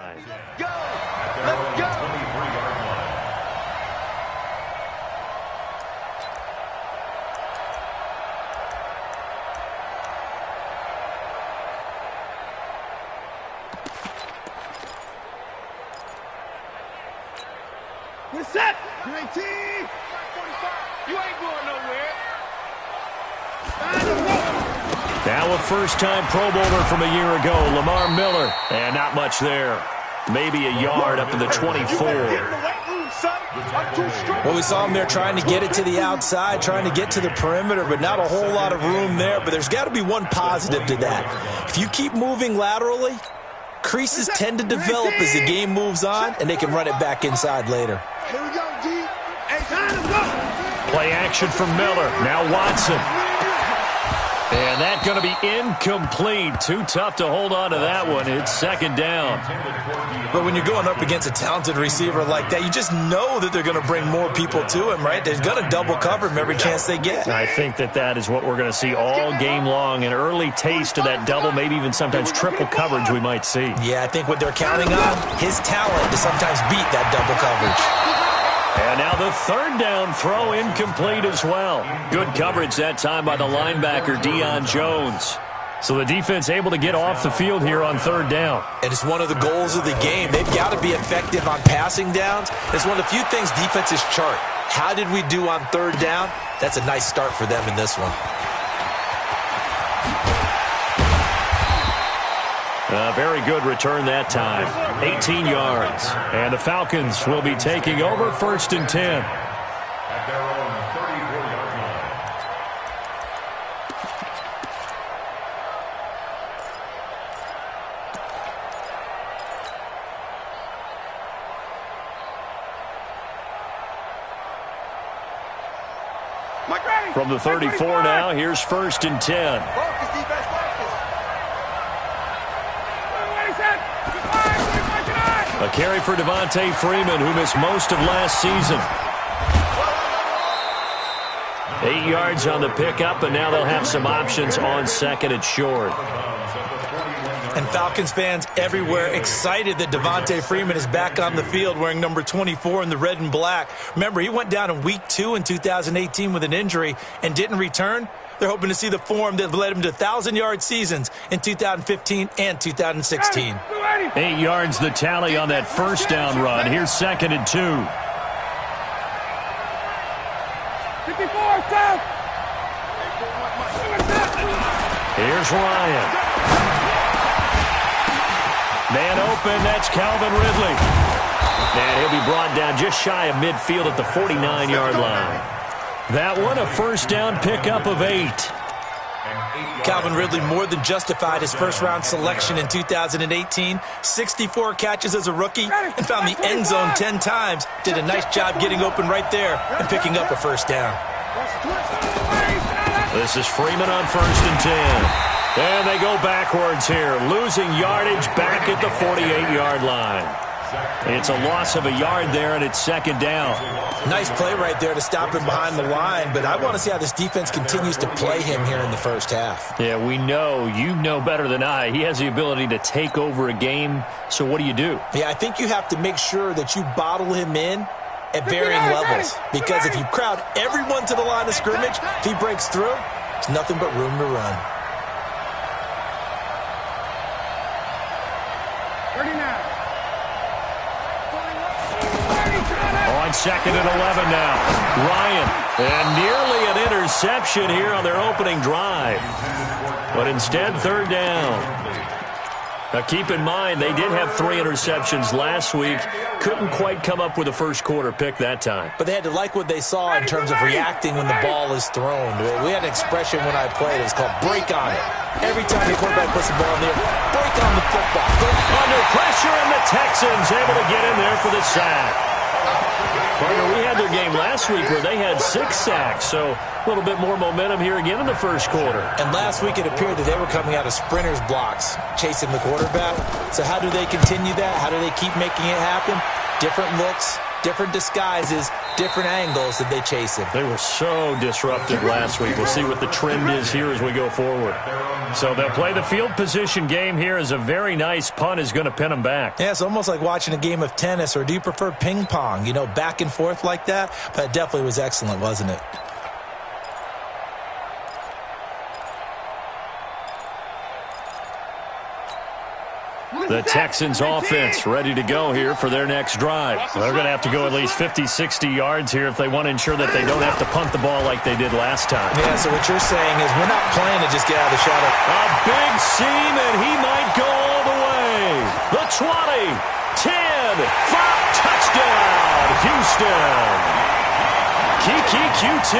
Go! Let's go! We're set! Great team! You ain't going nowhere. Now a first-time Pro Bowler from a year ago, Lamar Miller. And not much there. Maybe a yard up to the 24. Well, we saw him there trying to get it to the outside, trying to get to the perimeter, but not a whole lot of room there. But there's got to be one positive to that. If you keep moving laterally, creases tend to develop as the game moves on, and they can run it back inside later. Here we go, G. Hey, time to go. Play action from Miller. Now Watson. And that's going to be incomplete. Too tough to hold on to that one. It's second down. But when you're going up against a talented receiver like that, you just know that they're going to bring more people to him, right? They're going to double cover him every chance they get. I think that is what we're going to see all game long. An early taste of that double, maybe even sometimes triple coverage we might see. Yeah, I think what they're counting on, his talent to sometimes beat that double coverage. And now the third down throw incomplete as well. Good coverage that time by the linebacker, Deion Jones. So the defense able to get off the field here on third down. And it's one of the goals of the game. They've got to be effective on passing downs. It's one of the few things defenses chart. How did we do on third down? That's a nice start for them in this one. A very good return that time. 18 yards. And the Falcons will be taking over first and 10. At their own 34-yard line. From the 34 now, here's first and 10. A carry for Devontae Freeman, who missed most of last season. 8 yards on the pickup, and now they'll have some options on second and short. And Falcons fans everywhere excited that Devontae Freeman is back on the field wearing number 24 in the red and black. Remember, he went down in week 2 in 2018 with an injury and didn't return. They're hoping to see the form that led him to 1,000-yard seasons in 2015 and 2016. 8 yards the tally on that first down run. Here's second and 2. 54, stop. Here's Ryan. Man open, that's Calvin Ridley. And he'll be brought down just shy of midfield at the 49-yard line. That one, a first down pickup of 8. Calvin Ridley more than justified his first-round selection in 2018. 64 catches as a rookie and found the end zone 10 times. Did a nice job getting open right there and picking up a first down. This is Freeman on first and 10. And they go backwards here, losing yardage back at the 48-yard line. It's a loss of a yard there, and it's second down. Nice play right there to stop him behind the line, but I want to see how this defense continues to play him here in the first half. Yeah, we know. You know better than I. He has the ability to take over a game, so what do you do? Yeah, I think you have to make sure that you bottle him in at varying levels, because if you crowd everyone to the line of scrimmage, if he breaks through, it's nothing but room to run. 39. On second and 11 now. Ryan. And nearly an interception here on their opening drive. But instead, third down. Now keep in mind, they did have 3 interceptions last week. Couldn't quite come up with a first quarter pick that time. But they had to like what they saw in terms of reacting when the ball is thrown. We had an expression when I played. It was called break on it. Every time the quarterback puts the ball in there, break on the football. Under pressure, and the Texans able to get in there for the sack. Partner, we had their game last week where they had 6 sacks, so a little bit more momentum here again in the first quarter. And last week it appeared that they were coming out of sprinters blocks, chasing the quarterback. So how do they continue that? How do they keep making it happen? Different looks, different disguises, different angles that they chase him. They were so disruptive last week. We'll see what the trend is here as we go forward. So they'll play the field position game here as a very nice punt is going to pin them back. Yeah, it's almost like watching a game of tennis, or do you prefer ping pong? You know, back and forth like that? But it definitely was excellent, wasn't it? The Texans offense ready to go here for their next drive. They're going to have to go at least 50, 60 yards here if they want to ensure that they don't have to punt the ball like they did last time. Yeah, so what you're saying is we're not playing to just get out of the shadow. A big seam, and he might go all the way. The 20, 10, 5, touchdown, Houston. Kiki QT,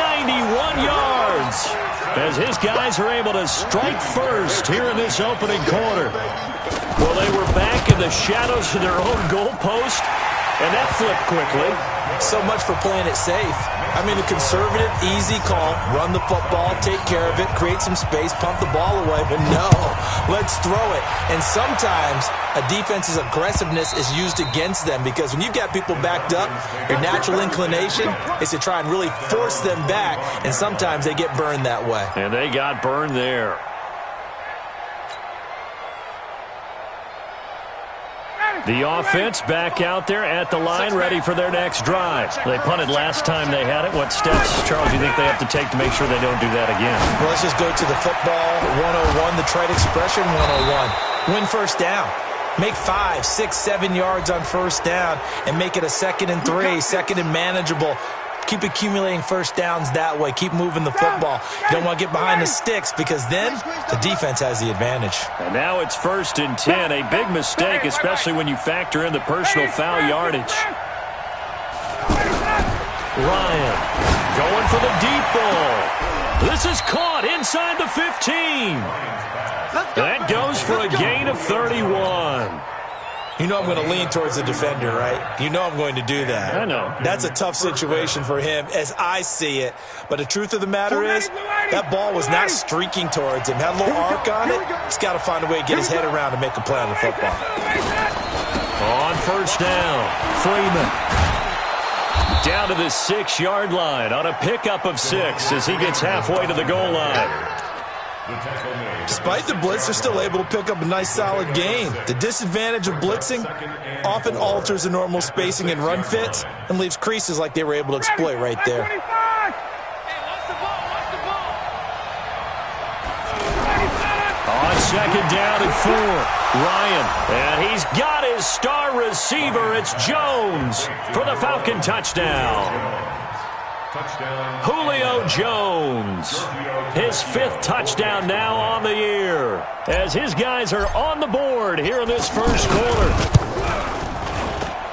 91 yards. As his guys are able to strike first here in this opening quarter. Well, they were back in the shadows of their own goalpost, and that flipped quickly. So much for playing it safe. I mean, a conservative, easy call, run the football, take care of it, create some space, pump the ball away. But no, let's throw it. And sometimes a defense's aggressiveness is used against them, because when you've got people backed up, your natural inclination is to try and really force them back, and sometimes they get burned that way. And they got burned there. The offense back out there at the line, ready for their next drive. They punted last time they had it. What steps, Charles, do you think they have to take to make sure they don't do that again? Well, let's just go to the football 101, the trite expression 101. Win first down. Make 5, 6, 7 yards on first down and make it a 2nd and 3, second and manageable. Keep accumulating first downs that way. Keep moving the football. You don't want to get behind the sticks, because then the defense has the advantage. And now it's 1st and 10. A big mistake, especially when you factor in the personal foul yardage. Ryan going for the deep ball. This is caught inside the 15. That goes for a gain of 31. You know I'm going to lean towards the defender, right? You know I'm going to do that. I know. That's a tough situation for him as I see it. But the truth of the matter is, that ball was not streaking towards him. Had a little arc on it. He's got to find a way to get his head around and make a play on the football. On first down, Freeman. Down to the 6-yard line on a pickup of 6 as he gets halfway to the goal line. Despite the blitz, they're still able to pick up a nice, solid gain. The disadvantage of blitzing often alters the normal spacing and run fits and leaves creases like they were able to exploit right there. On 2nd down and 4, Ryan. And he's got his star receiver. It's Jones for the Falcon touchdown. Julio Jones, his 5th touchdown now on the year, as his guys are on the board here in this first quarter.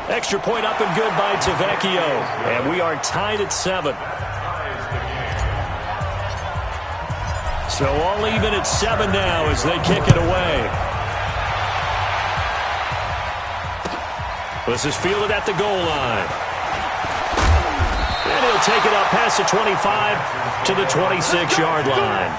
Extra point up and good by Tavecchio, and we are tied at 7. So all even at 7 now as they kick it away. This is fielded at the goal line. And he'll take it up past the 25 to the 26-yard line.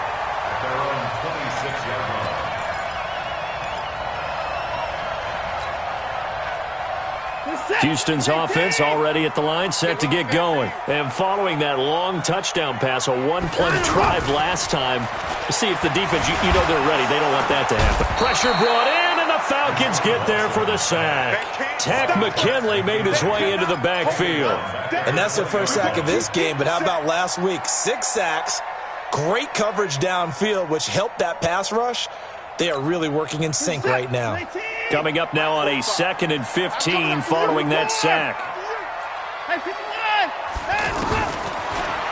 Houston's offense already at the line, set to get going. And following that long touchdown pass, a one-play drive last time, to see if the defense, you know they're ready. They don't want that to happen. Pressure brought in, and the Falcons get there for the sack. Takk McKinley made his way into the backfield. And that's their first sack of this game, but how about last week? 6 sacks, great coverage downfield, which helped that pass rush. They are really working in sync right now. Coming up now on a 2nd and 15 following that sack.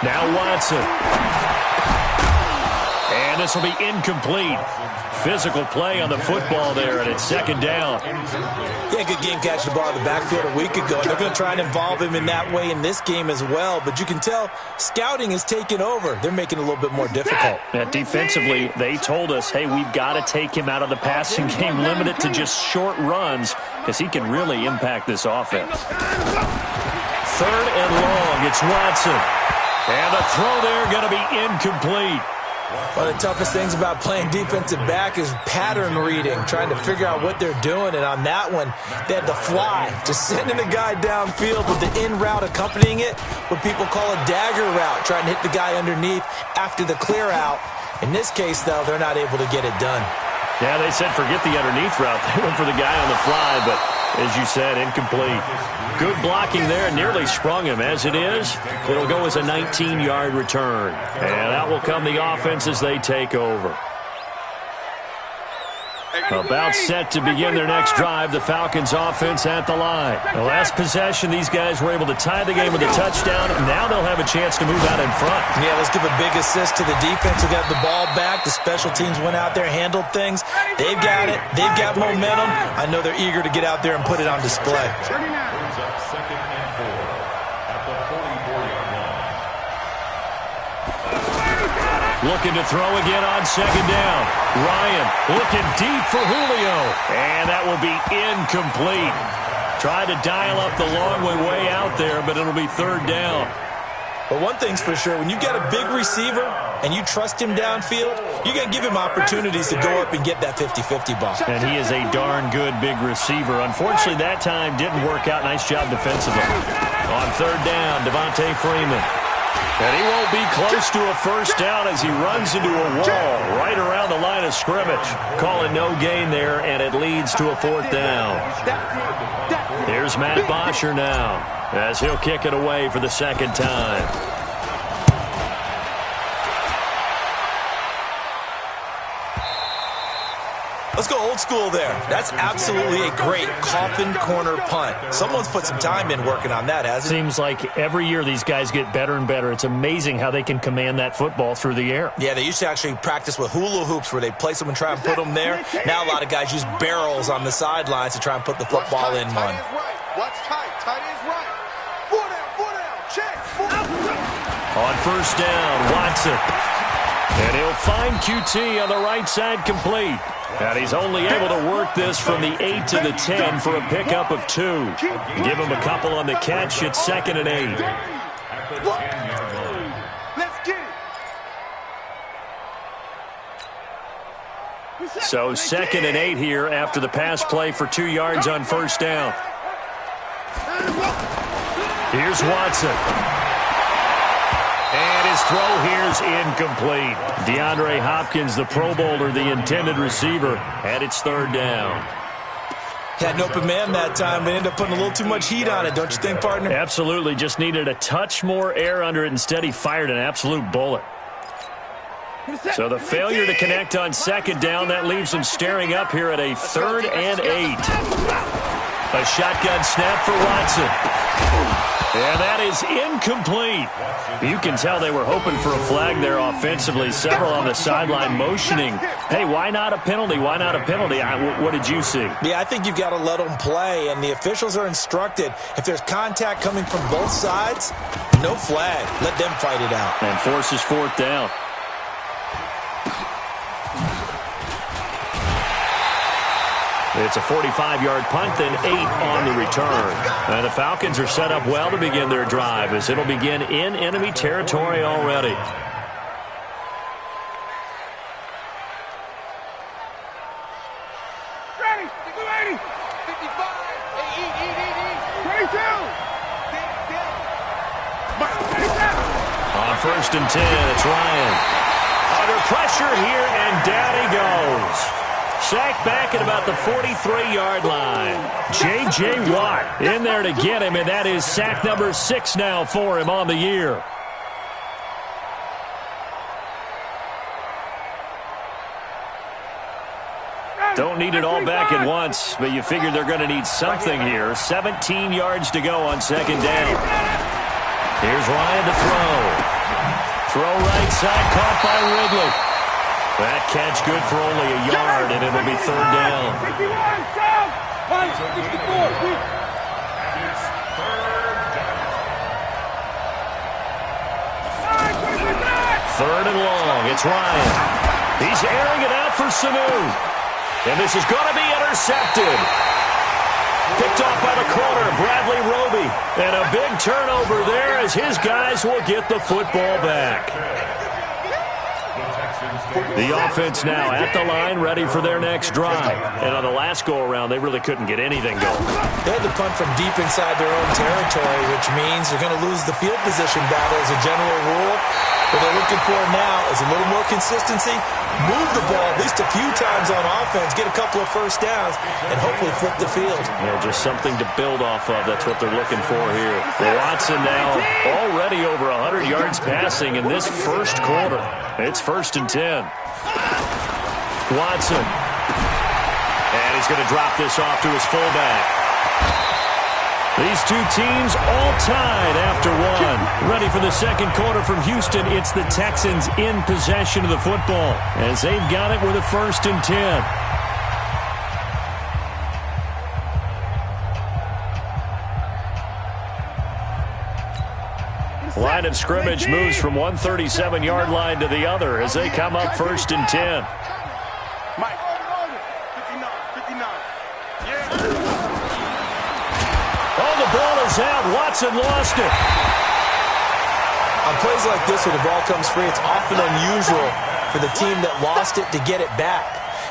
Now Watson. And this will be incomplete. Physical play on the football there, and it's 2nd down. Yeah, good game catching the ball in the backfield a week ago. And they're going to try and involve him in that way in this game as well. But you can tell scouting has taken over. They're making it a little bit more difficult. Yeah, defensively, they told us, hey, we've got to take him out of the passing game, limit it to just short runs, because he can really impact this offense. 3rd and long, it's Watson. And the throw there going to be incomplete. One of the toughest things about playing defensive back is pattern reading, trying to figure out what they're doing. And on that one, they had to fly, just sending the guy downfield with the in route accompanying it, what people call a dagger route, trying to hit the guy underneath after the clear out. In this case, though, they're not able to get it done. Yeah, they said forget the underneath route. They went for the guy on the fly, but as you said, incomplete. Good blocking there, nearly sprung him. As it is, it'll go as a 19-yard return. And out will come the offense as they take over. About set to begin their next drive, the Falcons offense at the line. The last possession, these guys were able to tie the game with a touchdown. Now they'll have a chance to move out in front. Yeah, let's give a big assist to the defense who got the ball back. The special teams went out there, handled things. They've got it. They've got momentum. I know they're eager to get out there and put it on display. Brings up 2nd and 4 at the 44-yard line. Looking to throw again on 2nd down. Ryan looking deep for Julio. And that will be incomplete. Tried to dial up the long way out there, but it'll be 3rd down. But one thing's for sure, when you got a big receiver and you trust him downfield, you got to give him opportunities to go up and get that 50-50 ball. And he is a darn good big receiver. Unfortunately, that time didn't work out. Nice job defensively. On 3rd down, Devontae Freeman. And he won't be close to a 1st down as he runs into a wall right around the line of scrimmage. Calling no gain there, and it leads to a 4th down. Here's Matt Bosher now as he'll kick it away for the 2nd time. Let's go old school there. That's absolutely a great coffin corner punt. Someone's put some time in working on that, hasn't it? Seems like every year these guys get better and better. It's amazing how they can command that football through the air. Yeah, they used to actually practice with hula hoops where they place them and try and put them there. Now a lot of guys use barrels on the sidelines to try and put the football in one. What's tight? Tight is right. 4 down, check. 4 down. On 1st down, Watson. And he'll find QT on the right side complete. And he's only able to work this from the 8 to the 10 for a pickup of 2. Give him a couple on the catch. It's 2nd and 8. Let's get it. So 2nd and 8 here after the pass play for 2 yards on 1st down. Here's Watson. And his throw here's incomplete. DeAndre Hopkins, the Pro Bowler, the intended receiver, and it's 3rd down. Had an open man that time, but ended up putting a little too much heat on it, don't you think, partner? Absolutely. Just needed a touch more air under it. Instead, he fired an absolute bullet. So the failure to connect on 2nd down, that leaves him staring up here at a 3rd and 8. A shotgun snap for Watson. And that is incomplete. You can tell they were hoping for a flag there offensively. Several on the sideline motioning. Hey, why not a penalty? Why not a penalty? What did you see? Yeah, I think you've got to let them play, and the officials are instructed. If there's contact coming from both sides, no flag. Let them fight it out. And forces 4th down. It's a 45-yard punt, then 8 on the return. And the Falcons are set up well to begin their drive as it'll begin in enemy territory already. Ready. 55. Eat. 22. On 1st and 10, it's Ryan. Under pressure here, and down he goes. Sacked back at about the 43-yard line. J.J. Watt in there to get him, and that is sack number 6 now for him on the year. Don't need it all back at once, but you figure they're going to need something here. 17 yards to go on 2nd down. Here's Ryan to throw. Throw right side, caught by Ridley. That catch good for only a yard, and it'll be 3rd down. 61, Sam! 164. Third and long. It's Ryan. He's airing it out for Sanu. And this is going to be intercepted. Picked off by the corner, Bradley Roby. And a big turnover there as his guys will get the football back. The offense now at the line, ready for their next drive. And on the last go-around, they really couldn't get anything going. They had to punt from deep inside their own territory, which means they're going to lose the field position battle as a general rule. What they're looking for now is a little more consistency, move the ball at least a few times on offense, get a couple of first downs, and hopefully flip the field. Yeah, just something to build off of. That's what they're looking for here. Watson now already over 100 yards passing in this first quarter. It's 1st and 10. Watson. And he's going to drop this off to his fullback. These two teams all tied after one. Ready for the second quarter from Houston. It's the Texans in possession of the football as they've got it with a 1st and 10. Line of scrimmage moves from one 37-yard line to the other as they come up 1st and 10. Mike, 59. Oh, the ball is out. Watson lost it. On plays like this where the ball comes free, it's often unusual for the team that lost it to get it back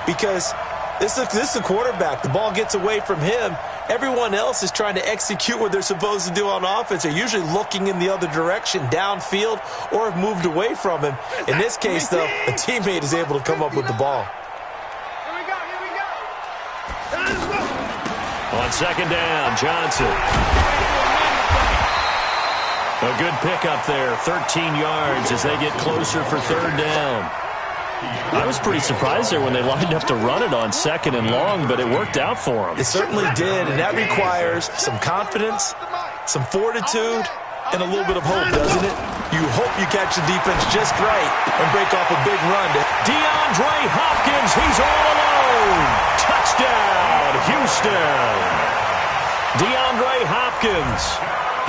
because this is the quarterback. The ball gets away from him. Everyone else is trying to execute what they're supposed to do on offense. They're usually looking in the other direction, downfield, or have moved away from him. In this case, though, a teammate is able to come up with the ball. On 2nd down, Johnson. A good pickup there, 13 yards as they get closer for 3rd down. I was pretty surprised there when they lined up to run it on 2nd and long, but it worked out for them. It certainly did, and that requires some confidence, some fortitude, and a little bit of hope, doesn't it? You hope you catch the defense just right and break off a big run. DeAndre Hopkins, he's all alone. Touchdown, Houston. DeAndre Hopkins,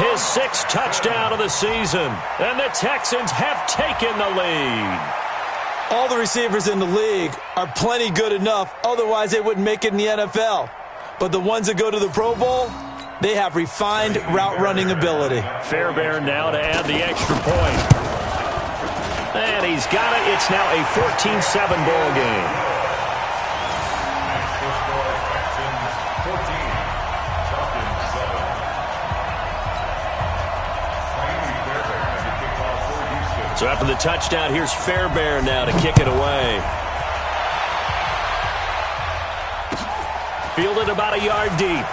his 6th touchdown of the season, and the Texans have taken the lead. All the receivers in the league are plenty good enough, otherwise they wouldn't make it in the NFL. But the ones that go to the Pro Bowl, they have refined route running ability. Fairbairn now to add the extra point. And he's got it. It's now a 14-7 ball game. So after the touchdown, here's Fairbairn now to kick it away. Fielded about a yard deep.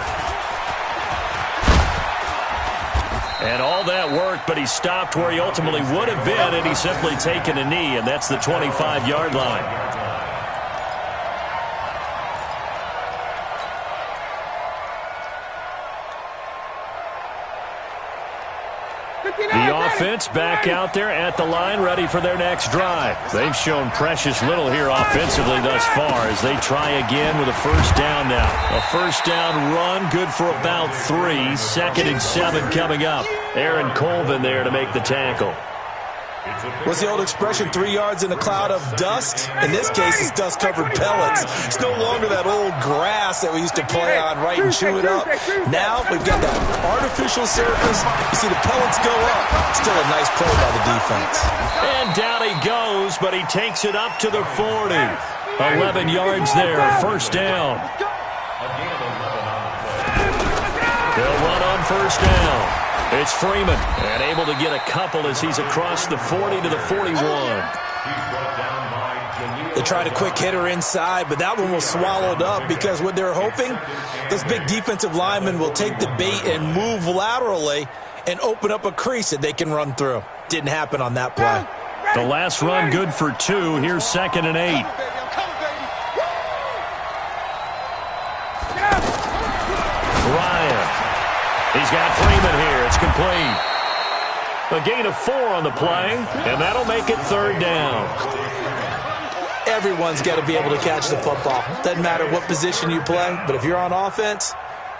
And all that worked, but he stopped where he ultimately would have been, and he's simply taken a knee, and that's the 25-yard line. The offense back out there at the line, ready for their next drive. They've shown precious little here offensively thus far as they try again with a 1st down now. A 1st down run, good for about 3. 2nd and 7 coming up. Aaron Colvin there to make the tackle. What's the old expression, 3 yards in a cloud of dust? In this case, it's dust-covered pellets. It's no longer that old grass that we used to play on, right, and chew it up. Now we've got that artificial surface. You see the pellets go up. Still a nice play by the defense. And down he goes, but he takes it up to the 40. 11 yards there, 1st down. They'll run on 1st down. It's Freeman, and able to get a couple as he's across the 40 to the 41. They tried a quick hitter inside, but that one was swallowed up because what they're hoping, those big defensive linemen will take the bait and move laterally and open up a crease that they can run through. Didn't happen on that play. The last run good for 2. Here's 2nd and 8. Ryan. He's got Freeman here. It's complete. A gain of 4 on the play, and that'll make it 3rd down. Everyone's got to be able to catch the football. Doesn't matter what position you play, but if you're on offense,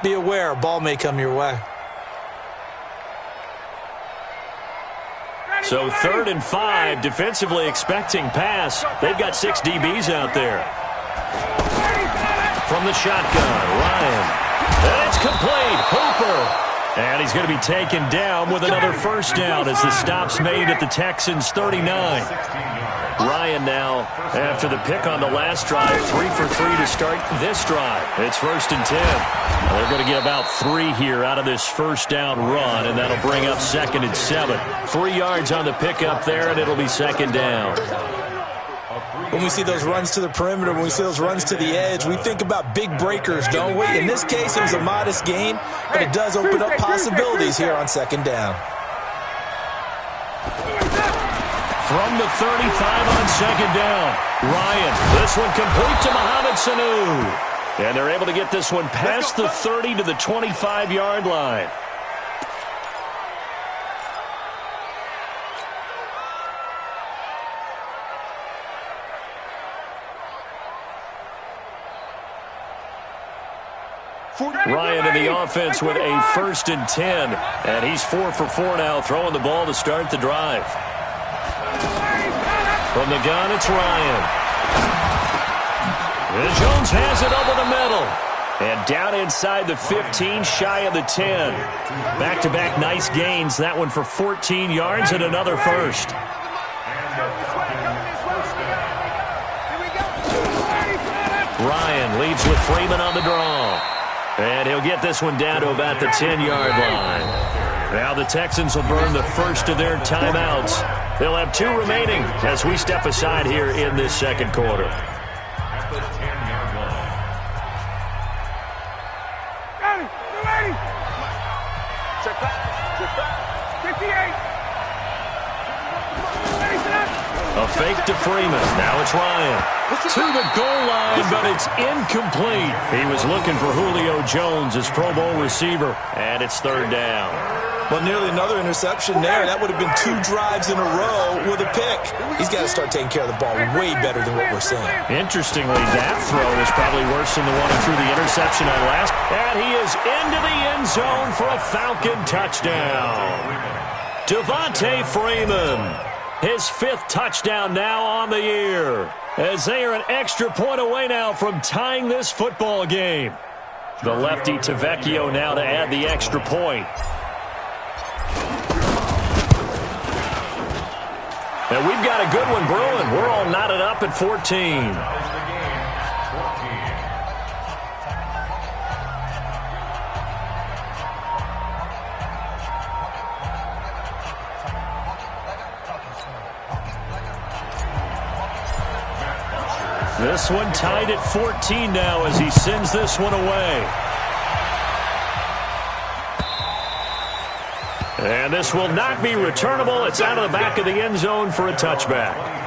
be aware a ball may come your way. So 3rd and 5, defensively expecting pass. They've got 6 DBs out there. From the shotgun, Ryan. And it's complete. Hooper. And he's going to be taken down with another 1st down as the stop's made at the Texans' 39. Ryan now, after the pick on the last drive, 3 for 3 to start this drive. It's 1st and 10. Well, they're going to get about 3 here out of this first down run, and that'll bring up 2nd and 7. 3 yards on the pickup there, and it'll be 2nd down. When we see those runs to the perimeter, when we see those runs to the edge, we think about big breakers, don't we? In this case, it was a modest gain, but it does open up possibilities here on 2nd down. From the 35 on 2nd down, Ryan, this one complete to Mohamed Sanu. And they're able to get this one past the 30 to the 25-yard line. Ryan in the offense with a 1st and 10. And he's 4 for 4 now, throwing the ball to start the drive. From the gun, it's Ryan. And Jones has it over the middle. And down inside the 15, shy of the 10. Back-to-back nice gains. That one for 14 yards and another first. Ryan leads with Freeman on the draw. And he'll get this one down to about the 10-yard line. Now the Texans will burn the first of their timeouts. They'll have 2 remaining as we step aside here in this 2nd quarter. At the 10-yard line. Got it. Get ready. Check back. 58. A fake to Freeman. Now it's Ryan. To the goal line, but it's incomplete. He was looking for Julio Jones, his Pro Bowl receiver, and it's 3rd down. Well, nearly another interception there. That would have been 2 drives in a row with a pick. He's got to start taking care of the ball way better than what we're seeing. Interestingly, that throw was probably worse than the one who threw the interception on last. And he is into the end zone for a Falcon touchdown. Devontae Freeman, his 5th touchdown now on the year, as they are an extra point away now from tying this football game. The lefty Tavecchio now to add the extra point. And we've got a good one brewing. We're all knotted up at 14. This one tied at 14 now as he sends this one away. And this will not be returnable. It's out of the back of the end zone for a touchback.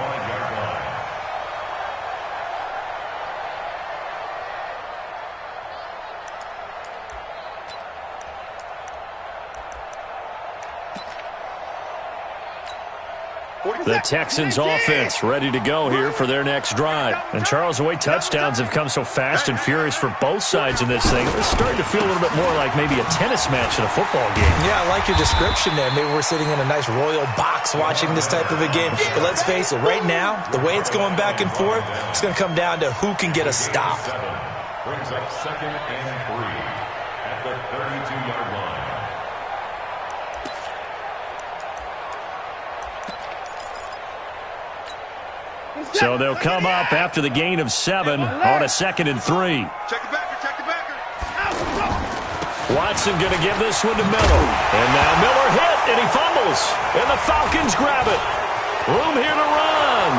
The Texans offense ready to go here for their next drive. And Charles, the way touchdowns have come so fast and furious for both sides in this thing, it's starting to feel a little bit more like maybe a tennis match in a football game. Yeah, I like your description there. Maybe we're sitting in a nice royal box watching this type of a game. But let's face it, right now, the way it's going back and forth, it's going to come down to who can get a stop. Brings up 2nd and 3 at the 32-yard line. So they'll come up after the gain of 7 on a 2nd and 3. Check the backer, check the backer. Watson going to give this one to Miller. And now Miller hit, and he fumbles. And the Falcons grab it. Room here to run.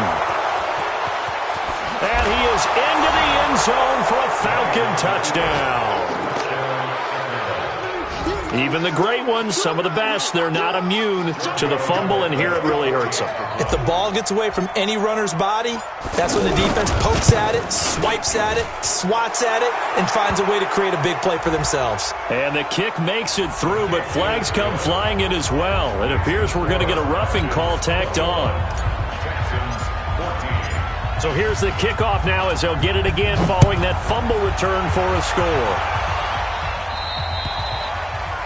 And he is into the end zone for a Falcon touchdown. Even the great ones, some of the best, they're not immune to the fumble, and here it really hurts them. If the ball gets away from any runner's body, that's when the defense pokes at it, swipes at it, swats at it, and finds a way to create a big play for themselves. And the kick makes it through, but flags come flying in as well. It appears we're going to get a roughing call tacked on. So here's the kickoff now as they'll get it again following that fumble return for a score.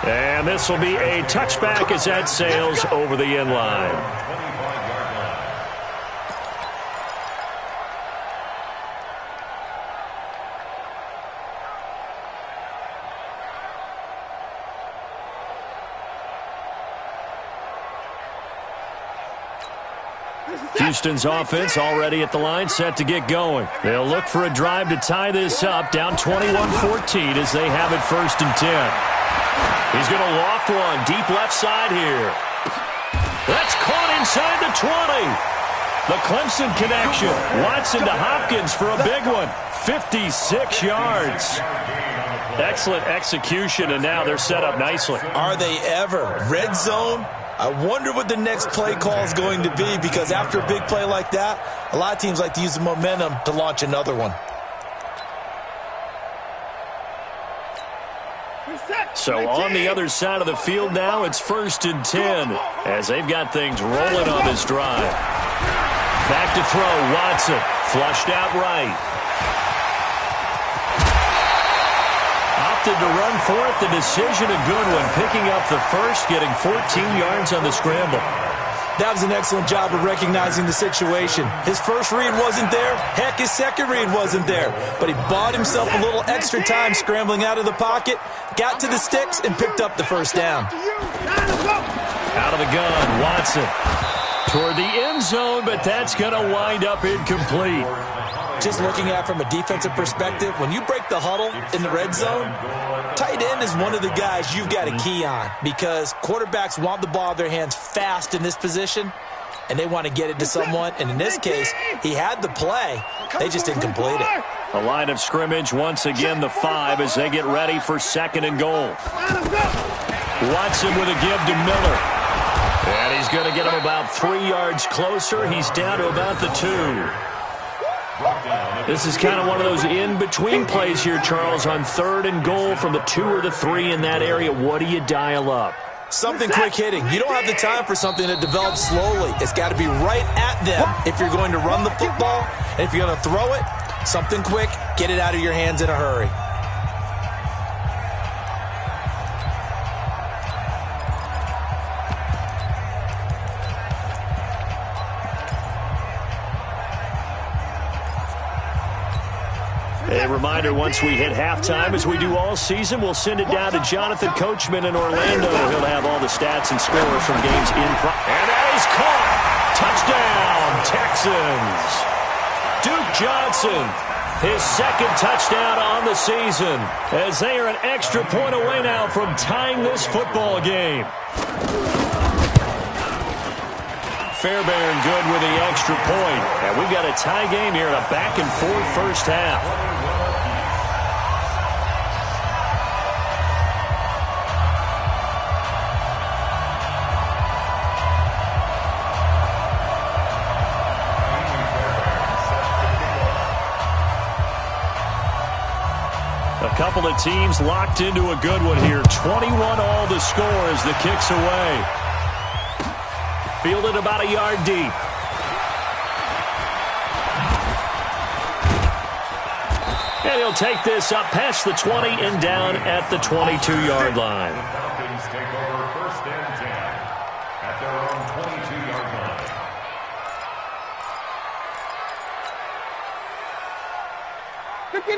And this will be a touchback as that sails over the end line. Houston's offense already at the line, set to get going. They'll look for a drive to tie this up, down 21-14 as they have it 1st and 10. He's going to loft one, deep left side here. That's caught inside the 20. The Clemson connection. Watson to Hopkins for a big one. 56 yards. Excellent execution, and now they're set up nicely. Are they ever? Red zone? I wonder what the next play call is going to be, because after a big play like that, a lot of teams like to use the momentum to launch another one. So on the other side of the field now, it's 1st and 10 as they've got things rolling on this drive. Back to throw, Watson. Flushed out right. Opted to run for it. The decision a good one. Picking up the first, getting 14 yards on the scramble. That was an excellent job of recognizing the situation. His first read wasn't there. Heck, his second read wasn't there. But he bought himself a little extra time scrambling out of the pocket, got to the sticks, and picked up the first down. Out of the gun, Watson. Toward the end zone, but that's going to wind up incomplete. Just looking at it from a defensive perspective, when you break the huddle in the red zone, tight end is one of the guys you've got to key on, because quarterbacks want the ball in their hands fast in this position, and they want to get it to someone. And in this case, he had the play. They just didn't complete it. The line of scrimmage, once again, the 5 as they get ready for 2nd and goal. Watson with a give to Miller. And he's going to get him about 3 yards closer. He's down to about the 2. This is kind of one of those in-between plays here, Charles, on 3rd and goal from the 2 or the 3 in that area. What do you dial up? Something quick hitting. You don't have the time for something that develops slowly. It's got to be right at them if you're going to run the football. And if you're going to throw it, something quick, get it out of your hands in a hurry. A reminder, once we hit halftime, as we do all season, we'll send it down to Jonathan Coachman in Orlando. He'll have all the stats and scores from games in front. And that is caught. Touchdown, Texans. Duke Johnson, his 2nd touchdown on the season, as they are an extra point away now from tying this football game. Fairbairn good with the extra point. And we've got a tie game here in a back-and-forth first half. A couple of teams locked into a good one here. 21 all the score as the kick's away. Fielded about a yard deep. And he'll take this up past the 20 and down at the 22-yard line. Falcons take over 1st and 10 at their own 22-yard line.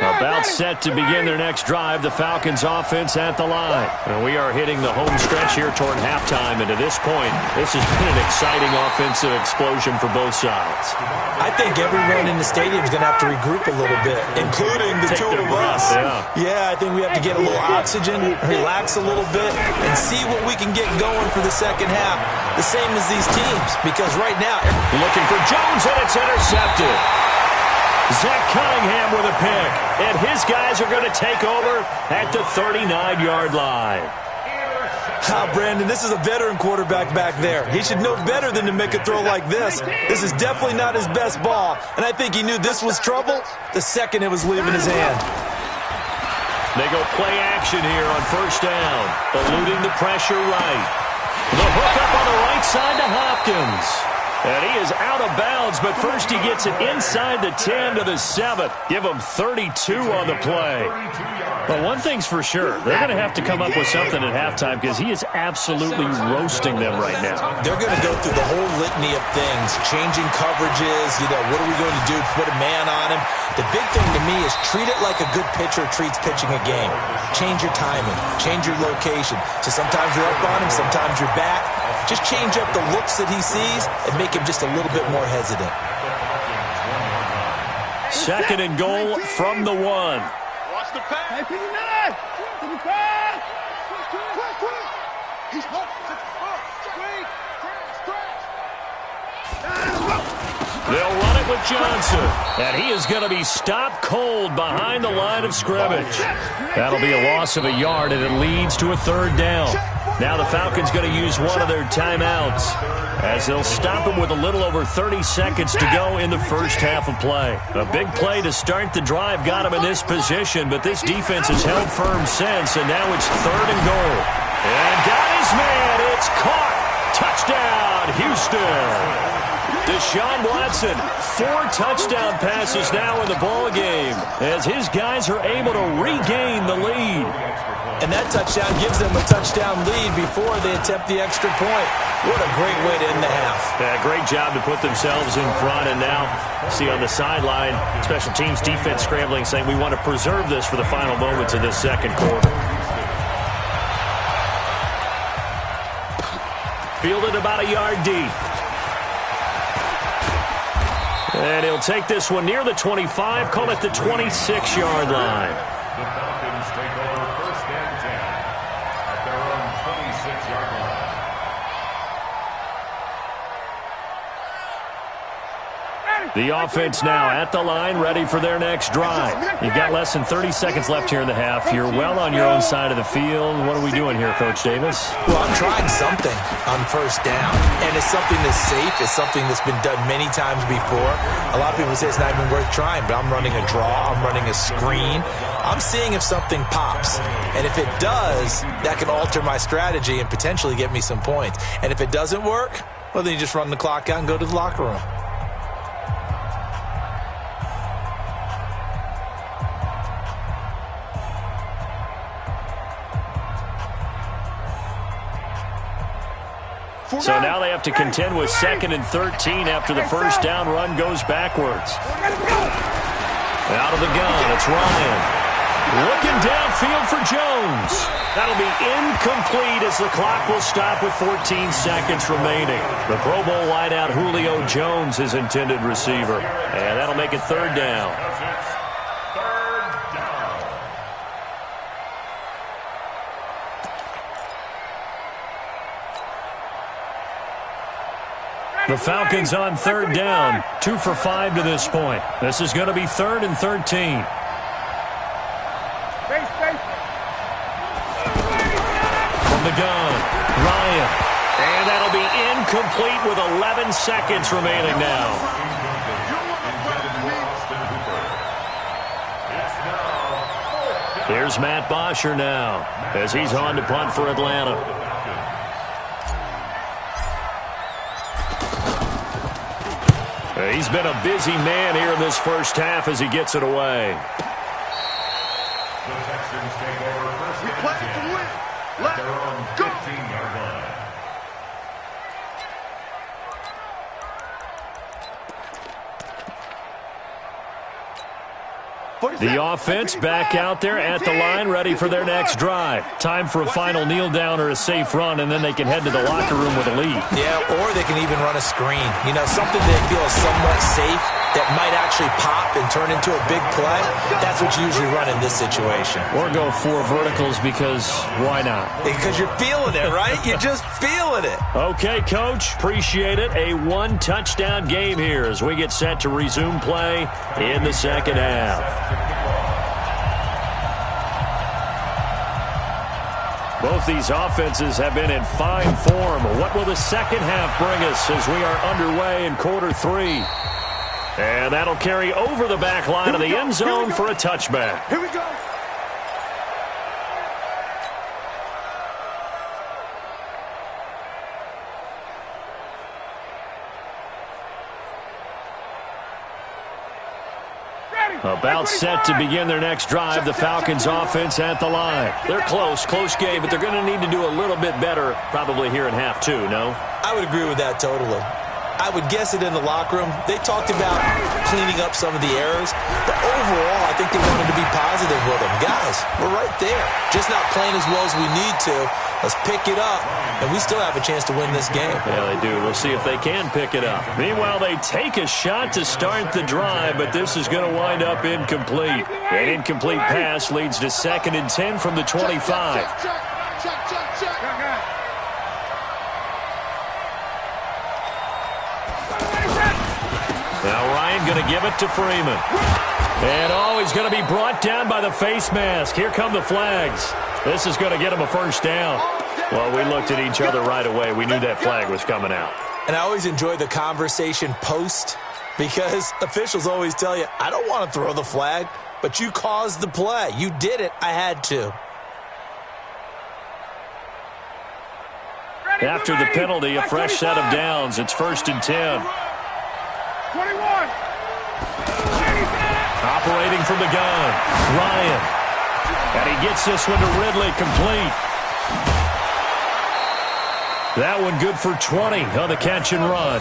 About set to begin their next drive, the Falcons offense at the line. And we are hitting the home stretch here toward halftime, and to this point, this has been an exciting offensive explosion for both sides. I think everyone in the stadium is going to have to regroup a little bit, including the two of us. Yeah, I think we have to get a little oxygen, relax a little bit, and see what we can get going for the second half. The same as these teams, because right now, looking for Jones, and it's intercepted. Zach Cunningham with a pick, and his guys are going to take over at the 39-yard line. Brandon, this is a veteran quarterback back there. He should know better than to make a throw like this. This is definitely not his best ball, and I think he knew this was trouble the second it was leaving his hand. They go play action here on 1st down, eluding the pressure right. The hook up on the right side to Hopkins. And he is out of bounds, but first he gets it inside the 10 to the 7. Give him 32 on the play. But one thing's for sure, they're going to have to come up with something at halftime because he is absolutely roasting them right now. They're going to go through the whole litany of things, changing coverages, what are we going to do, put a man on him. The big thing to me is treat it like a good pitcher treats pitching a game. Change your timing, change your location. So sometimes you're up on him, sometimes you're back. Just change up the looks that he sees and make him just a little bit more hesitant. Second and goal from the 1. Watch the pass. He's hot. They'll run it with Johnson, and he is going to be stopped cold behind the line of scrimmage. That'll be a loss of a yard, and it leads to a 3rd down. Now the Falcons going to use one of their timeouts as they'll stop him with a little over 30 seconds to go in the first half of play. A big play to start the drive got him in this position, but this defense has held firm since, and now it's 3rd and goal. And got his man. It's caught. Touchdown, Houston. Deshaun Watson, 4 touchdown passes now in the ballgame as his guys are able to regain the lead. And that touchdown gives them a touchdown lead before they attempt the extra point. What a great way to end the half. Yeah, great job to put themselves in front, and now see on the sideline, special teams defense scrambling, saying we want to preserve this for the final moments of this second quarter. Fielded about a yard deep. And he'll take this one near the 25, call it the 26-yard line. The Falcons take over 1st and 10 at their own 26-yard line. The offense now at the line, ready for their next drive. You've got less than 30 seconds left here in the half. You're well on your own side of the field. What are we doing here, Coach Davis? Well, I'm trying something on 1st down, and it's something that's safe. It's something that's been done many times before. A lot of people say it's not even worth trying, but I'm running a draw. I'm running a screen. I'm seeing if something pops, and if it does, that can alter my strategy and potentially get me some points. And if it doesn't work, well, then you just run the clock out and go to the locker room. So now they have to contend with 2nd and 13 after the first down run goes backwards. Out of the gun, it's Ryan. Looking downfield for Jones. That'll be incomplete as the clock will stop with 14 seconds remaining. The Pro Bowl wideout Julio Jones, his intended receiver. And that'll make it 3rd down. The Falcons on 3rd down, 2 for 5 to this point. This is going to be 3rd and 13. From the gun, Ryan. And that'll be incomplete with 11 seconds remaining now. Here's Matt Bosher now as he's on to punt for Atlanta. He's been a busy man here in this first half as he gets it away. The Texans take over 1st and 10 at their own 15-yard line. The offense back out there at the line, ready for their next drive. Time for a final kneel down or a safe run, and then they can head to the locker room with a lead. Yeah, or they can even run a screen. You know, something they feel is somewhat safe that might actually pop and turn into a big play. That's what you usually run in this situation. Or go 4 verticals because why not? Because you're feeling it, right? You're just feeling it. Okay, Coach. Appreciate it. A 1-touchdown game here as we get set to resume play in the second half. Both these offenses have been in fine form. What will the second half bring us as we are underway in quarter 3? And that'll carry over the back line of the end zone for a touchback. Here we go. About set to begin their next drive, the Falcons offense at the line. They're close game, but they're going to need to do a little bit better probably here in half 2, no? I would agree with that totally. I would guess it in the locker room. They talked about cleaning up some of the errors, but overall, I think they wanted to be positive with them. Guys, we're right there. Just not playing as well as we need to, Let's pick it up, and we still have a chance to win this game. Yeah, they do. We'll see if they can pick it up. Meanwhile, they take a shot to start the drive, but this is going to wind up incomplete. An incomplete pass leads to 2nd and 10 from the 25. Now Ryan going to give it to Freeman. And, he's going to be brought down by the face mask. Here come the flags. This is going to get him a first down. Well, we looked at each other right away. We knew that flag was coming out. And I always enjoy the conversation post because officials always tell you, I don't want to throw the flag, but you caused the play. You did it. I had to. After the penalty, a fresh set of downs. It's 1st and 10. 21. Operating from the gun, Ryan. And he gets this one to Ridley, complete. That one good for 20 on the catch and run.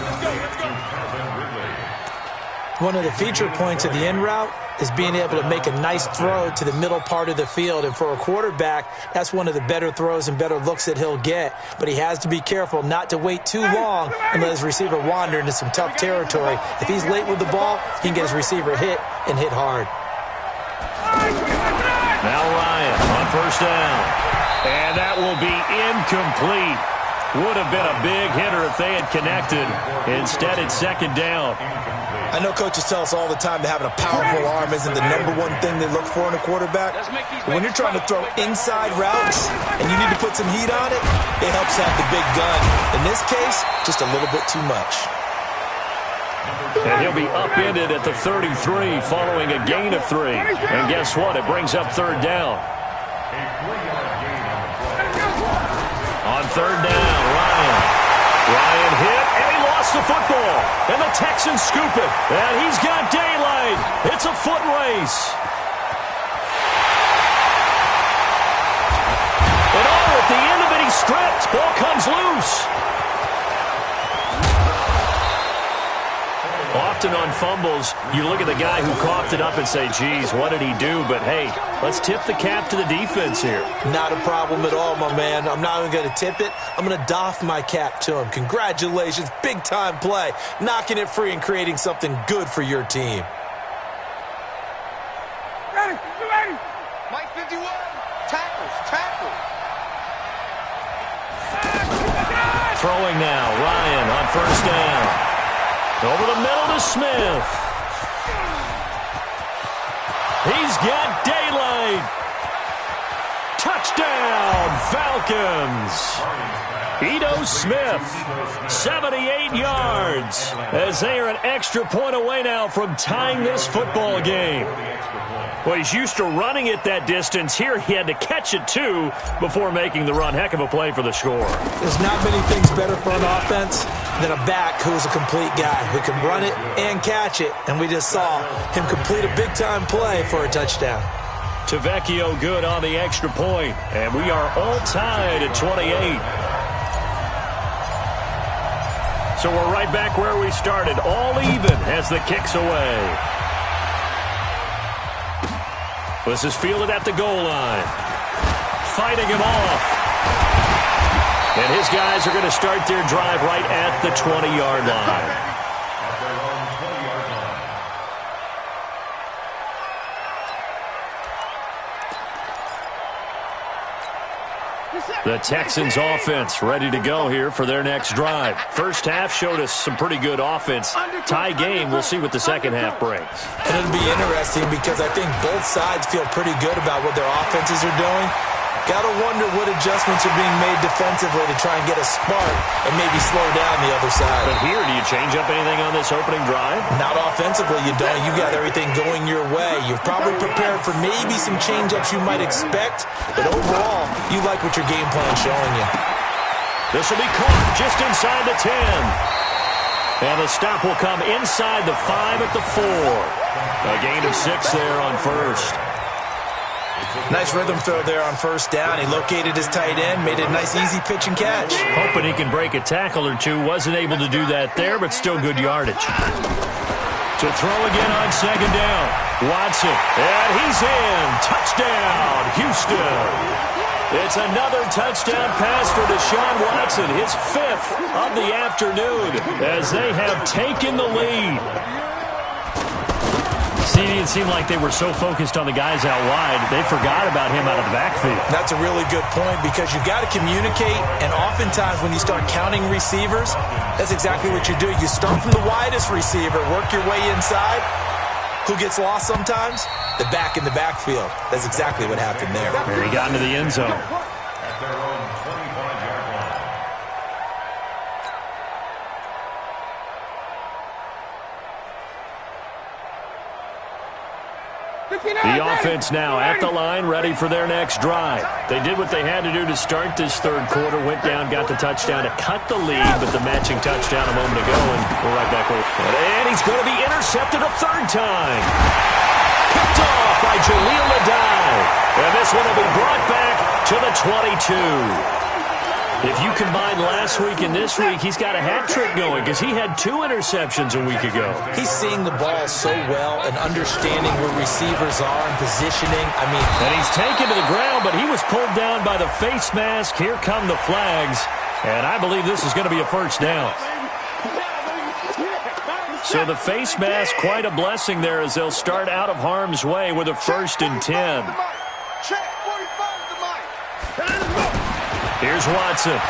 One of the feature points of the in route is being able to make a nice throw to the middle part of the field. And for a quarterback, that's one of the better throws and better looks that he'll get. But he has to be careful not to wait too long and let his receiver wander into some tough territory. If he's late with the ball, he can get his receiver hit and hit hard. Now Ryan on 1st down. And that will be incomplete. Would have been a big hitter if they had connected. Instead, it's 2nd down. I know coaches tell us all the time that having a powerful arm isn't the #1 thing they look for in a quarterback. But when you're trying to throw inside routes and you need to put some heat on it, it helps have the big gun. In this case, just a little bit too much. And he'll be upended at the 33 following a gain of 3. And guess what? It brings up 3rd down. On 3rd down, Ryan hit, and he lost the football. And the Texans scoop it. And he's got daylight. It's a foot race. And at the end of it, he's stripped. Ball comes loose. Often on fumbles, you look at the guy who coughed it up and say, geez, what did he do? But, hey, let's tip the cap to the defense here. Not a problem at all, my man. I'm not even going to tip it. I'm going to doff my cap to him. Congratulations, big-time play. Knocking it free and creating something good for your team. Ready. Mike 51. Tackles. Throwing now, Ryan on 1st down. Over the middle to Smith. He's got daylight. Touchdown, Falcons. Ito Smith, 78 yards, as they are an extra point away now from tying this football game. Well, he's used to running it that distance. Here he had to catch it, too, before making the run. Heck of a play for the score. There's not many things better for an offense than a back who's a complete guy, who can run it and catch it. And we just saw him complete a big-time play for a touchdown. Tavecchio good on the extra point, and we are all tied at 28. So we're right back where we started, all even as the kick's away. This is fielded at the goal line. Fighting him off. And his guys are going to start their drive right at the 20-yard line. The Texans offense ready to go here for their next drive. First half showed us some pretty good offense. Tie game, we'll see what the second half brings. And it'll be interesting because I think both sides feel pretty good about what their offenses are doing. Got to wonder what adjustments are being made defensively to try and get a spark and maybe slow down the other side. But here, do you change up anything on this opening drive? Not offensively, you don't. You got everything going your way. You've probably prepared for maybe some change-ups you might expect, but overall, you like what your game plan's showing you. This will be caught just inside the 10. And the stop will come inside the 5 at the 4. A gain of 6 there on first. Nice rhythm throw there on first down. He located his tight end, made it a nice, easy pitch and catch. Hoping he can break a tackle or two. Wasn't able to do that there, but still good yardage. To throw again on second down. Watson, and he's in. Touchdown, Houston. It's another touchdown pass for Deshaun Watson, his 5th of the afternoon, as they have taken the lead. See, it seemed like they were so focused on the guys out wide, they forgot about him out of the backfield. That's a really good point because you've got to communicate, and oftentimes when you start counting receivers, that's exactly what you're doing. You start from the widest receiver, work your way inside. Who gets lost sometimes? The back in the backfield. That's exactly what happened there. And he got into the end zone. At their own 25-yard line. The offense now at the line, ready for their next drive. They did what they had to do to start this third quarter, went down, got the touchdown to cut the lead, but the matching touchdown a moment ago, and we're right back over. And he's going to be intercepted a third time. Picked off by Jaleel Adai. And this one will be brought back to the 22. If you combine last week and this week, he's got a hat trick going because he had 2 interceptions a week ago. He's seeing the ball so well and understanding where receivers are and positioning. And he's taken to the ground, but he was pulled down by the face mask. Here come the flags, and I believe this is going to be a first down. So the face mask, quite a blessing there as they'll start out of harm's way with a 1st and 10. Here's Watson.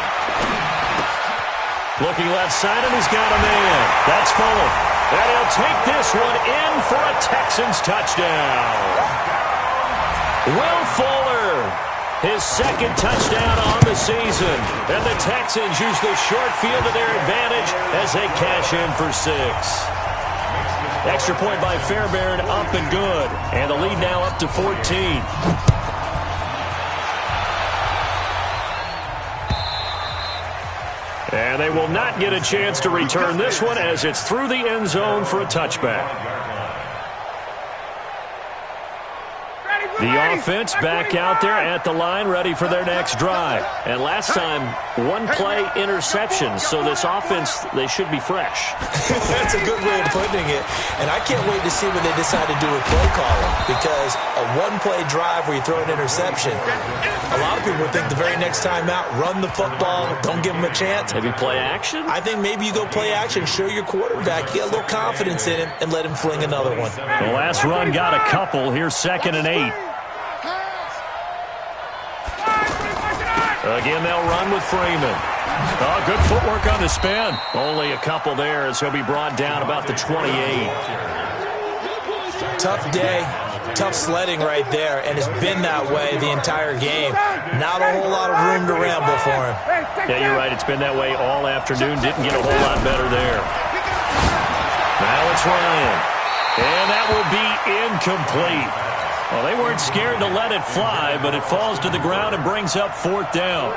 Looking left side, and he's got a man. That's Fuller. And he'll take this one in for a Texans touchdown. Will Fuller, his 2nd touchdown on the season. And the Texans use the short field to their advantage as they cash in for 6. Extra point by Fairbairn, up and good. And the lead now up to 14. And they will not get a chance to return this one as it's through the end zone for a touchback. The offense back out there at the line, ready for their next drive. And last time, 1-play interception. So this offense, they should be fresh. That's a good way of putting it. And I can't wait to see what they decide to do with play calling. Because a 1-play drive where you throw an interception, a lot of people would think the very next time out, run the football, don't give them a chance. Maybe play action? I think maybe you go play action, show your quarterback, get a little confidence in him, and let him fling another one. The last run got a couple. Here's 2nd and 8. Again, they'll run with Freeman. Oh, good footwork on the spin. Only a couple there as he'll be brought down about the 28. Tough day, tough sledding right there, and it's been that way the entire game. Not a whole lot of room to ramble for him. Yeah, you're right. It's been that way all afternoon. Didn't get a whole lot better there. Now it's Ryan. And that will be incomplete. Well, they weren't scared to let it fly, but it falls to the ground and brings up 4th down.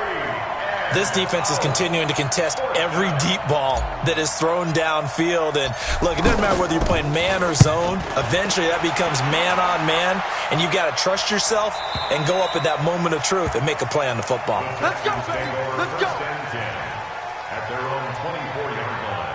This defense is continuing to contest every deep ball that is thrown downfield. And, look, it doesn't matter whether you're playing man or zone. Eventually, that becomes man on man, and you've got to trust yourself and go up at that moment of truth and make a play on the football. Let's go, baby. Let's go. At their own 24-yard line.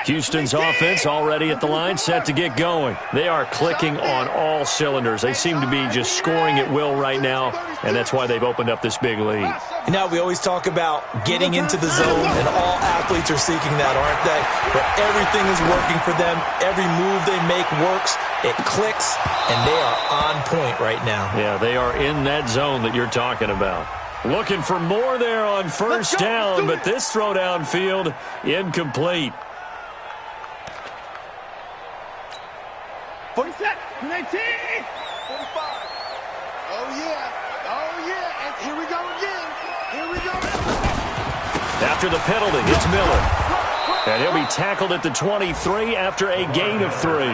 Houston's offense already at the line, set to get going. They are clicking on all cylinders. They seem to be just scoring at will right now, and that's why they've opened up this big lead. You know, we always talk about getting into the zone, and all athletes are seeking that, aren't they? But everything is working for them. Every move they make works. It clicks, and they are on point right now. Yeah, they are in that zone that you're talking about. Looking for more there on 1st down, but this throw downfield, incomplete. 47, 19, 45. Oh, yeah. And here we go again. Here we go. After the penalty, it's Miller. And he'll be tackled at the 23 after a gain of 3.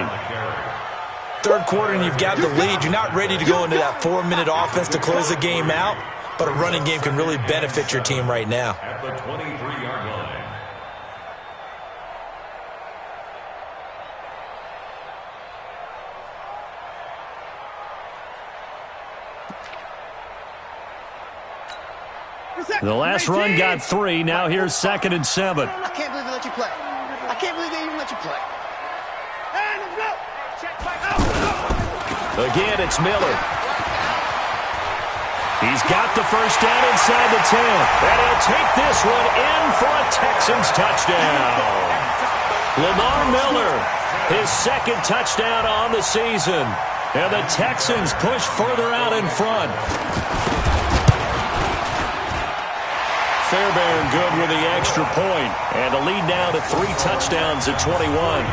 Third quarter, and you've got the lead. You're not ready to go into that 4-minute offense to close the game out, but a running game can really benefit your team right now. At the 23-yard line. The last run got 3. Now here's 2nd and 7. I can't believe they let you play. I can't believe they even let you play. Again, it's Miller. He's got the first down inside the 10. And he'll take this one in for a Texans touchdown. Lamar Miller, his 2nd touchdown on the season. And the Texans push further out in front. Fairbairn good with the extra point. And a lead now to 3 touchdowns at 21.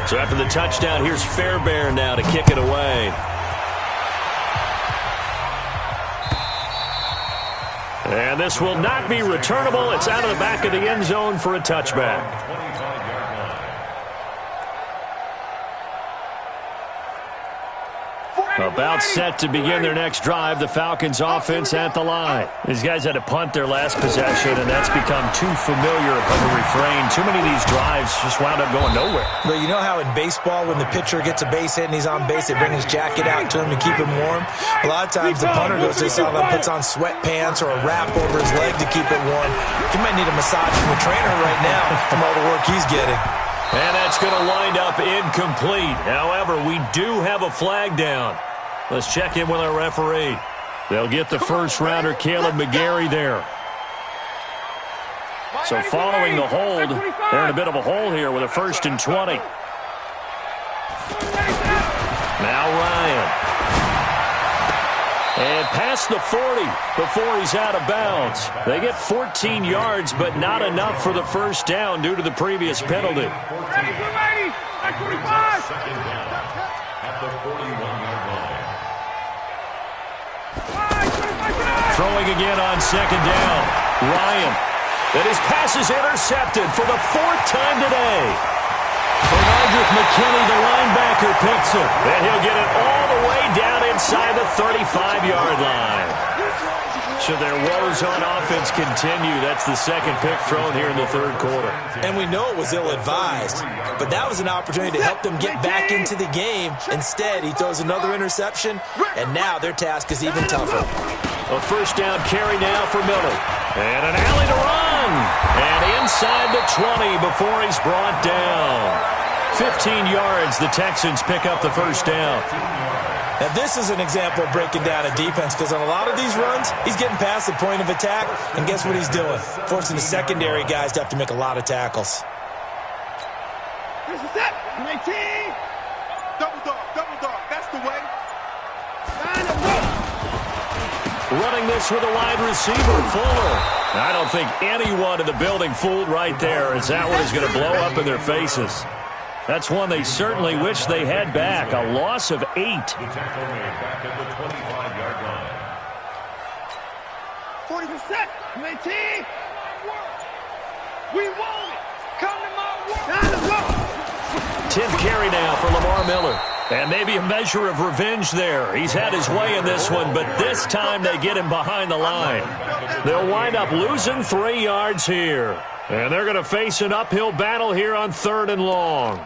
So after the touchdown, here's Fairbairn now to kick it away. And this will not be returnable. It's out of the back of the end zone for a touchback. About set to begin their next drive. The Falcons offense at the line. These guys had to punt their last possession, and that's become too familiar of a refrain. Too many of these drives just wound up going nowhere. But you know how in baseball, when the pitcher gets a base hit and he's on base, they bring his jacket out to him to keep him warm? A lot of times the punter goes to the sideline, puts on sweatpants or a wrap over his leg to keep it warm. He might need a massage from the trainer right now from all the work he's getting. And that's going to wind up incomplete. However, we do have a flag down. Let's check in with our referee. They'll get the first-rounder, Caleb McGarry, there. So following the hold, they're in a bit of a hole here with a 1st and 20. Now Ryan. And past the 40 before he's out of bounds. They get 14 yards, but not enough for the first down due to the previous penalty. Throwing again on 2nd down. Ryan. And his pass is intercepted for the 4th time today. Bernardrick McKinney, the linebacker, picks it. And he'll get it all the way down inside the 35-yard line. Should their woes on offense continue, that's the 2nd pick thrown here in the 3rd quarter. And we know it was ill-advised, but that was an opportunity to help them get back into the game. Instead, he throws another interception, and now their task is even tougher. A first down carry now for Miller. And an alley to run. And inside the 20 before he's brought down. 15 yards, the Texans pick up the first down. Now, this is an example of breaking down a defense, because on a lot of these runs, he's getting past the point of attack, and guess what he's doing? Forcing the secondary guys to have to make a lot of tackles. This is it. 19. Double dog. That's the way. Running this with a wide receiver, Fuller. I don't think anyone in the building fooled right there, as that one is going to blow up in their faces. That's one they certainly wish they had back. A loss of 8. The tackle made back at the 25-yard line. 40%. 19. We want it. Come to my work. 10th carry now for Lamar Miller. And maybe a measure of revenge there. He's had his way in this one, but this time they get him behind the line. They'll wind up losing 3 yards here. And they're going to face an uphill battle here on 3rd and long.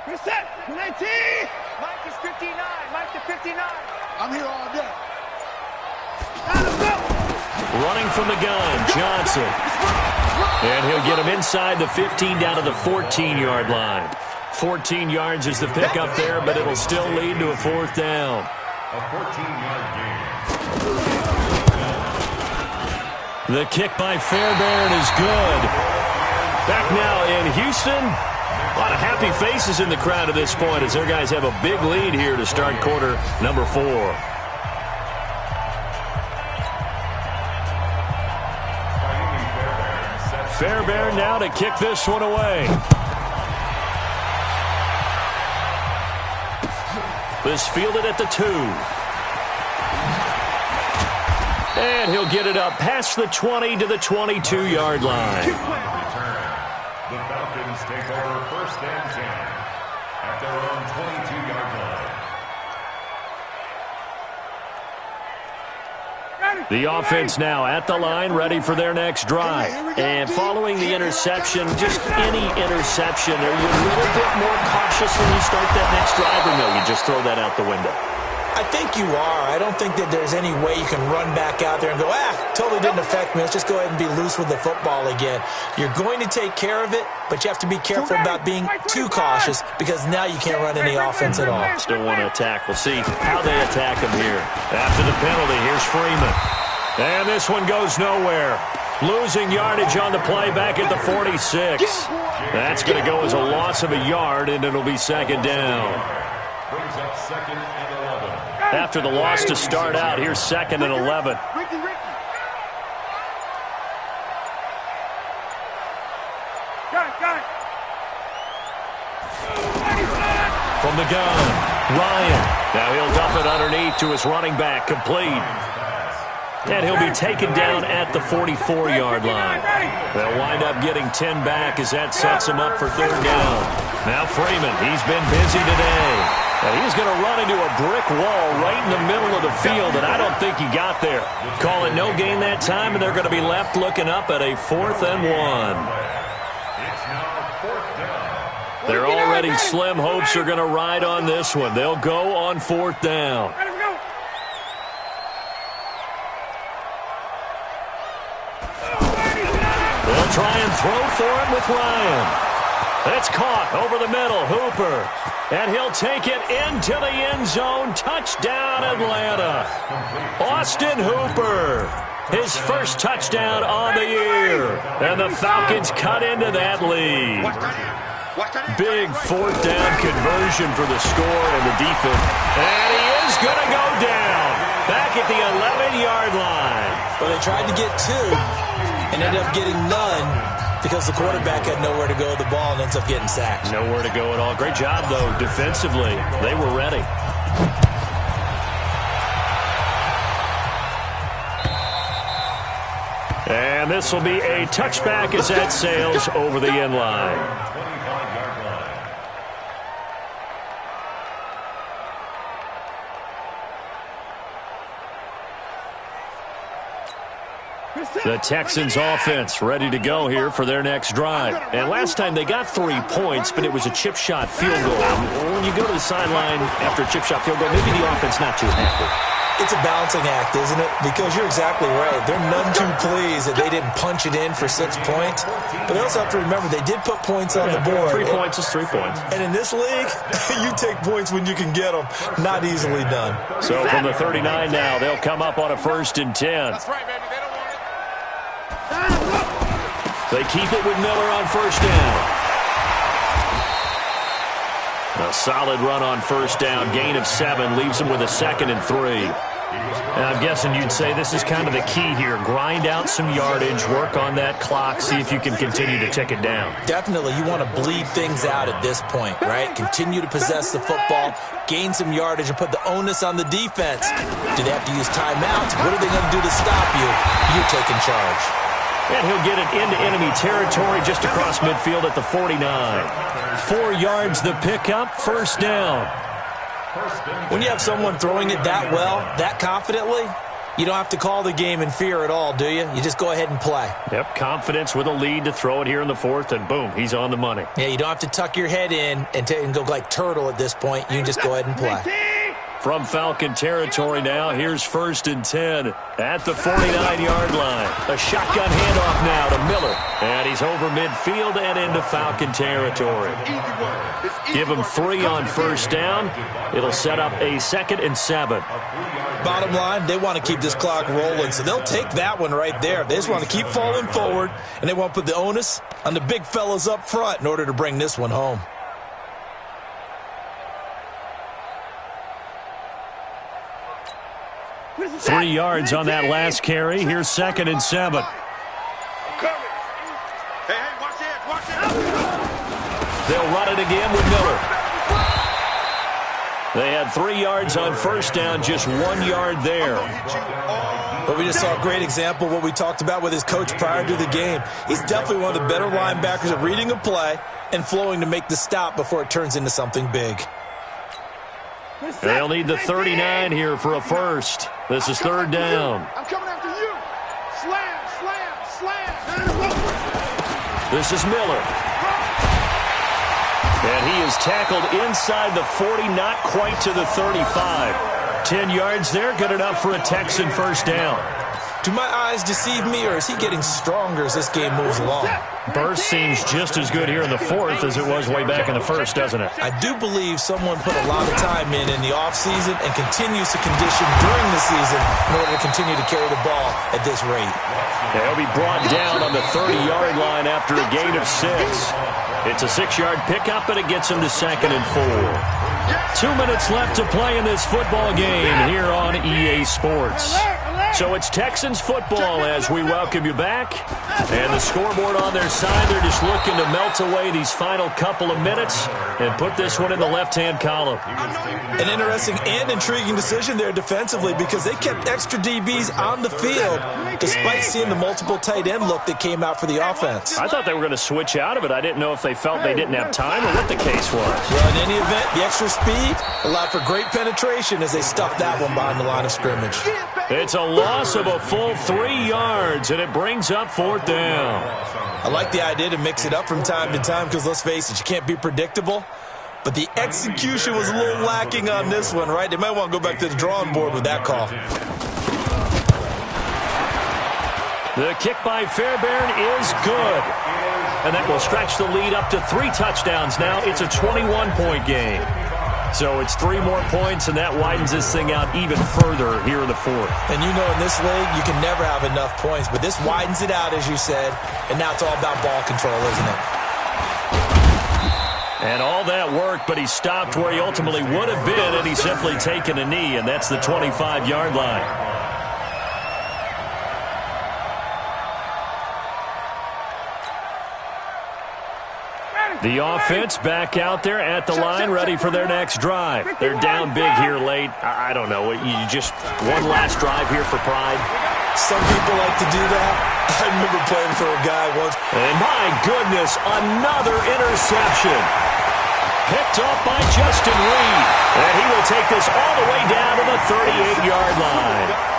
Reset. 19. Mike is 59. Mike to 59. I'm here all day. Running from the gun, Johnson. And he'll get him inside the 15 down to the 14-yard line. 14 yards is the pickup there, but it'll still lead to a 4th down. A 14-yard gain. The kick by Fairbairn is good. Back now in Houston. A lot of happy faces in the crowd at this point as their guys have a big lead here to start quarter number 4. Fairbairn now to kick this one away. This fielded at the 2. And he'll get it up past the 20 to the 22-yard line. The Falcons take over 1st and 10 at their own 22-yard line. The offense now at the line, ready for their next drive. And following the interception, just any interception, are you a little bit more cautious when you start that next drive, or no, you just throw that out the window? I think you are. I don't think that there's any way you can run back out there and go, totally didn't affect me. Let's just go ahead and be loose with the football again. You're going to take care of it, but you have to be careful about being too cautious because now you can't run any offense at all. Still want to attack. We'll see how they attack him here. After the penalty, here's Freeman. And this one goes nowhere. Losing yardage on the play back at the 46. That's going to go as a loss of a yard, and it'll be second down. Brings up second and 11. After the loss to start out, here's second and 11. From the gun, Ryan. Now he'll dump it underneath to his running back, complete. And he'll be taken down at the 44-yard line. They'll wind up getting 10 back as that sets him up for third down. Now Freeman, he's been busy today. And he's going to run into a brick wall right in the middle of the field, and I don't think he got there. Call it no gain that time, and they're going to be left looking up at a 4th and 1. It's now 4th down. Their already slim hopes are going to ride on this one. They'll go on 4th down. They'll try and throw for it with Ryan. It's caught over the middle. Hooper. And he'll take it into the end zone. Touchdown, Atlanta. Austin Hooper. His first touchdown on the year. And the Falcons cut into that lead. Big 4th down conversion for the score and the defense. And he is going to go down. Back at the 11-yard line. Well, they tried to get 2 and ended up getting none because the quarterback had nowhere to go with the ball and ends up getting sacked. Nowhere to go at all. Great job, though, defensively. They were ready. And this will be a touchback as that sails over the end line. 25-yard line. The Texans offense ready to go here for their next drive. And last time they got 3 points, but it was a chip shot field goal. When you go to the sideline after a chip shot field goal, maybe the offense not too happy. It's a balancing act, isn't it? Because you're exactly right. They're none too pleased that they didn't punch it in for 6 points. But they also have to remember they did put points on the board. 3 points is 3 points. And in this league, you take points when you can get them. Not easily done. So from the 39 now, they'll come up on a 1st and 10. That's right, baby. They don't want it. They keep it with Miller on 1st down. A solid run on 1st down. Gain of 7 leaves them with a 2nd and 3. And I'm guessing you'd say this is kind of the key here. Grind out some yardage, work on that clock, see if you can continue to tick it down. Definitely. You want to bleed things out at this point, right? Continue to possess the football, gain some yardage, and put the onus on the defense. Do they have to use timeouts? What are they going to do to stop you? You're taking charge. And he'll get it into enemy territory just across midfield at the 49. 4 yards the pickup, 1st down. When you have someone throwing it that well, that confidently, you don't have to call the game in fear at all, do you? You just go ahead and play. Yep, confidence with a lead to throw it here in the 4th, and boom, he's on the money. Yeah, you don't have to tuck your head in and go like turtle at this point. You can just go ahead and play. From Falcon territory now, here's 1st and 10 at the 49-yard line. A shotgun handoff now to Miller. And he's over midfield and into Falcon territory. Give him 3 on 1st down. It'll set up a 2nd and 7. Bottom line, they want to keep this clock rolling, so they'll take that one right there. They just want to keep falling forward, and they want to put the onus on the big fellas up front in order to bring this one home. Three yards on that last carry. Here's 2nd and 7. They'll run it again with Miller. They had 3 yards on 1st down, just 1 yard there. But we just saw a great example of what we talked about with his coach prior to the game. He's definitely one of the better linebackers at reading a play and flowing to make the stop before it turns into something big. They'll need the 39 here for a 1st. This is 3rd down. I'm coming after This is Miller. And he is tackled inside the 40, not quite to the 35. 10 yards there, good enough for a Texan first down. Do my eyes deceive me, or is he getting stronger as this game moves along? Burst seems just as good here in the fourth as it was way back in the first, doesn't it? I do believe someone put a lot of time in the offseason and continues to condition during the season in order to continue to carry the ball at this rate. He'll be brought down on the 30-yard line after a gain of 6. It's a 6-yard pickup, and it gets him to 2nd and 4. 2 minutes left to play in this football game here on EA Sports. So it's Texans football as we welcome you back. And the scoreboard on their side, they're just looking to melt away these final couple of minutes and put this one in the left-hand column. An interesting and intriguing decision there defensively because they kept extra DBs on the field despite seeing the multiple tight end look that came out for the offense. I thought they were going to switch out of it. I didn't know if they felt they didn't have time or what the case was. Well, in any event, the extra speed allowed for great penetration as they stuffed that one behind the line of scrimmage. It's a loss of a full 3 yards, and it brings up 4th down. I like the idea to mix it up from time to time because, let's face it, you can't be predictable. But the execution was a little lacking on this one, right? They might want to go back to the drawing board with that call. The kick by Fairbairn is good. And that will stretch the lead up to 3 touchdowns now. It's a 21-point game. So it's 3 more points, and that widens this thing out even further here in the fourth. And you know in this league, you can never have enough points. But this widens it out, as you said. And now it's all about ball control, isn't it? And all that work, but he stopped where he ultimately would have been, and he's simply taken a knee, and that's the 25-yard line. The offense back out there at the line, ready for their next drive. They're down big here late. I don't know. You just one last drive here for pride. Some people like to do that. I remember playing for a guy once. And my goodness, another interception. Picked up by Justin Reed. And he will take this all the way down to the 38-yard line.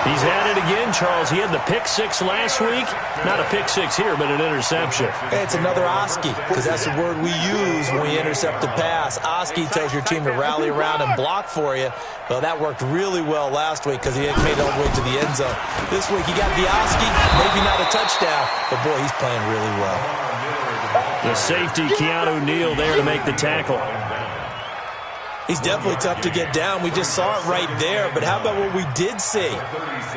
He's at it again, Charles. He had the pick 6 last week. Not a pick 6 here, but an interception. Hey, it's another Oski, because that's the word we use when we intercept the pass. Oski tells your team to rally around and block for you. Well, that worked really well last week because he made it all the way to the end zone. This week, he got the Oski, maybe not a touchdown, but boy, he's playing really well. The safety, Keanu Neal, there to make the tackle. He's definitely tough to get down. We just saw it right there. But how about what we did see?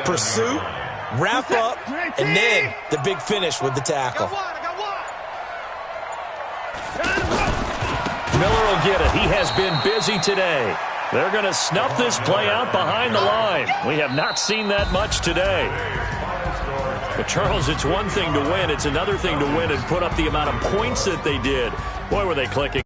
Pursuit, wrap up, and then the big finish with the tackle. Miller will get it. He has been busy today. They're going to snuff this play out behind the line. We have not seen that much today. But, Charles, it's one thing to win. It's another thing to win and put up the amount of points that they did. Boy, were they clicking.